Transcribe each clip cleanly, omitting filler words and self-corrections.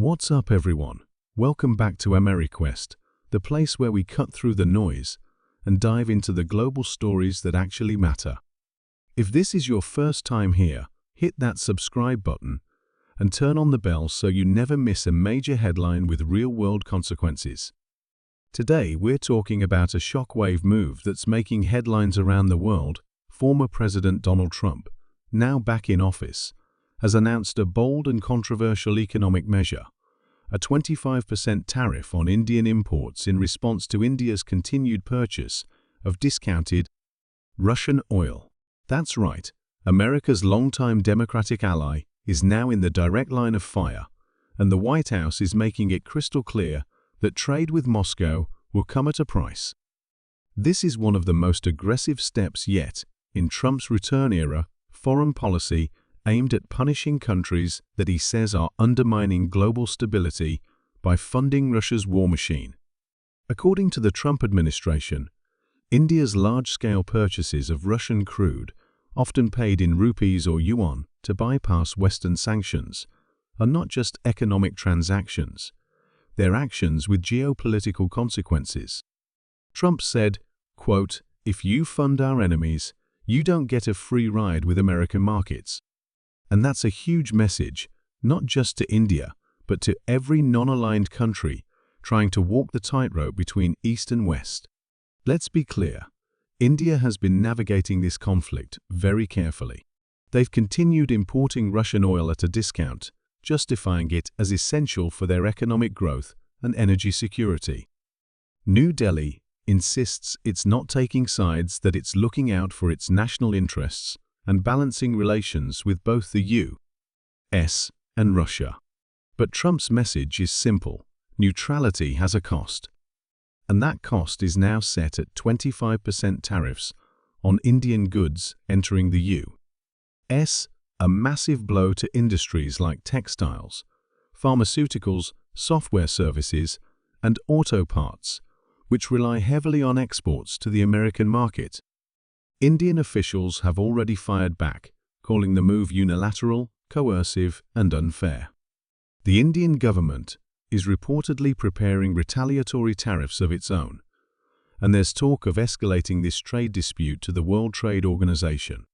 What's up, everyone? Welcome back to AmeriQuest, the place where we cut through the noise and dive into the global stories that actually matter. If this is your first time here, hit that subscribe button and turn on the bell so you never miss a major headline with real-world consequences. Today, we're talking about a shockwave move that's making headlines around the world. Former President Donald Trump, now back in office, has announced a bold and controversial economic measure, a 25% tariff on Indian imports in response to India's continued purchase of discounted Russian oil. That's right, America's longtime Democratic ally is now in the direct line of fire, and the White House is making it crystal clear that trade with Moscow will come at a price. This is one of the most aggressive steps yet in Trump's return-era foreign policy aimed at punishing countries that he says are undermining global stability by funding Russia's war machine. According to the Trump administration, India's large-scale purchases of Russian crude, often paid in rupees or yuan to bypass Western sanctions, are not just economic transactions, they're actions with geopolitical consequences. Trump said, quote, "If you fund our enemies, you don't get a free ride with American markets." And that's a huge message, not just to India, but to every non-aligned country trying to walk the tightrope between East and West. Let's be clear, India has been navigating this conflict very carefully. They've continued importing Russian oil at a discount, justifying it as essential for their economic growth and energy security. New Delhi insists it's not taking sides, that it's looking out for its national interests and balancing relations with both the U.S. and Russia. But Trump's message is simple: neutrality has a cost. And that cost is now set at 25% tariffs on Indian goods entering the U.S., a massive blow to industries like textiles, pharmaceuticals, software services, and auto parts, which rely heavily on exports to the American market. Indian officials have already fired back, calling the move unilateral, coercive, and unfair. The Indian government is reportedly preparing retaliatory tariffs of its own, and there's talk of escalating this trade dispute to the World Trade Organization.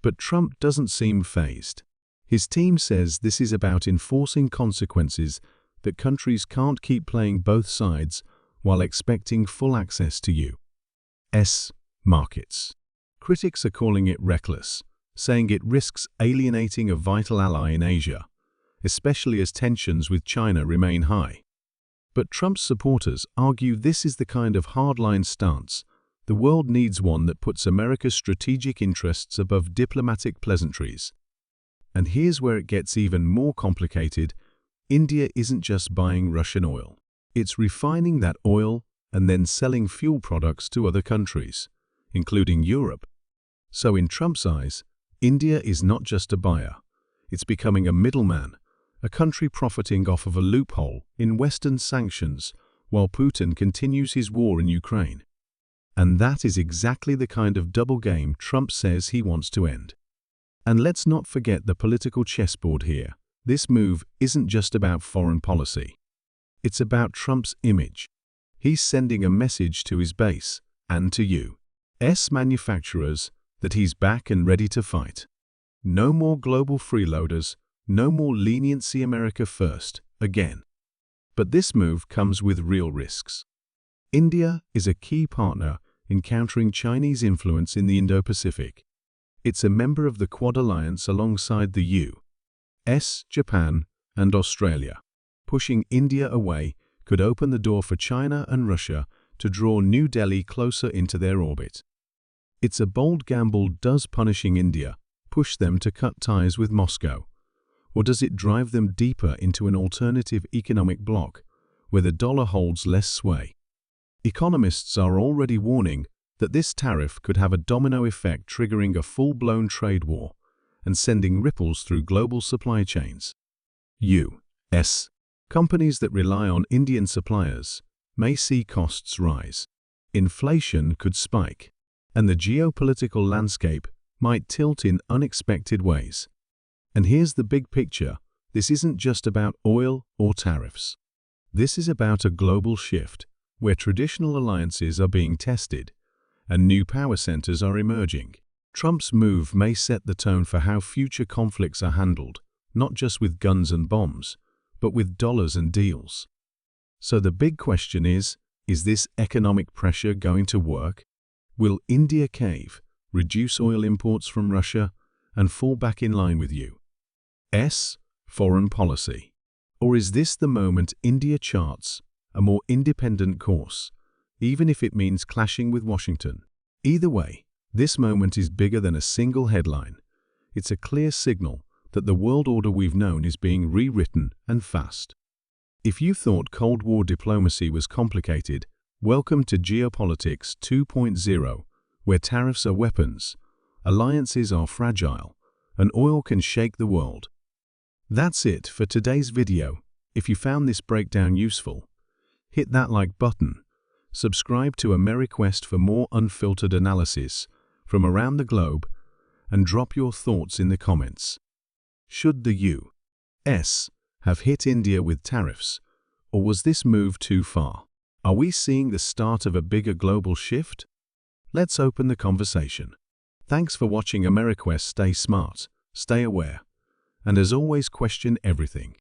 But Trump doesn't seem fazed. His team says this is about enforcing consequences, that countries can't keep playing both sides while expecting full access to U.S. markets. Critics are calling it reckless, saying it risks alienating a vital ally in Asia, especially as tensions with China remain high. But Trump's supporters argue this is the kind of hardline stance the world needs, one that puts America's strategic interests above diplomatic pleasantries. And here's where it gets even more complicated. India isn't just buying Russian oil. It's refining that oil and then selling fuel products to other countries, including Europe. So in Trump's eyes, India is not just a buyer. It's becoming a middleman, a country profiting off of a loophole in Western sanctions while Putin continues his war in Ukraine. And that is exactly the kind of double game Trump says he wants to end. And let's not forget the political chessboard here. This move isn't just about foreign policy. It's about Trump's image. He's sending a message to his base and to U.S. manufacturers that he's back and ready to fight. No more global freeloaders, no more leniency, America first, again. But this move comes with real risks. India is a key partner in countering Chinese influence in the Indo-Pacific. It's a member of the Quad Alliance alongside the U.S., Japan, and Australia. Pushing India away could open the door for China and Russia to draw New Delhi closer into their orbit. It's a bold gamble. Does punishing India push them to cut ties with Moscow? Or does it drive them deeper into an alternative economic bloc where the dollar holds less sway? Economists are already warning that this tariff could have a domino effect, triggering a full-blown trade war and sending ripples through global supply chains. U.S. companies that rely on Indian suppliers may see costs rise. Inflation could spike, and the geopolitical landscape might tilt in unexpected ways. And here's the big picture: This isn't just about oil or tariffs. This is about a global shift where traditional alliances are being tested and new power centers are emerging. Trump's move may set the tone for how future conflicts are handled, not just with guns and bombs, but with dollars and deals. So the big question is this economic pressure going to work? Will India cave, reduce oil imports from Russia, and fall back in line with U.S. foreign policy? Or is this the moment India charts a more independent course, even if it means clashing with Washington? Either way, this moment is bigger than a single headline. It's a clear signal that the world order we've known is being rewritten and fast. If you thought Cold War diplomacy was complicated, welcome to Geopolitics 2.0, where tariffs are weapons, alliances are fragile, and oil can shake the world. That's it for today's video. If you found this breakdown useful, hit that like button, subscribe to AmeriQuest for more unfiltered analysis from around the globe, and drop your thoughts in the comments. Should the U.S. have hit India with tariffs, or was this move too far? Are we seeing the start of a bigger global shift? Let's open the conversation. Thanks for watching AmeriQuest. Stay smart, stay aware, and as always, question everything.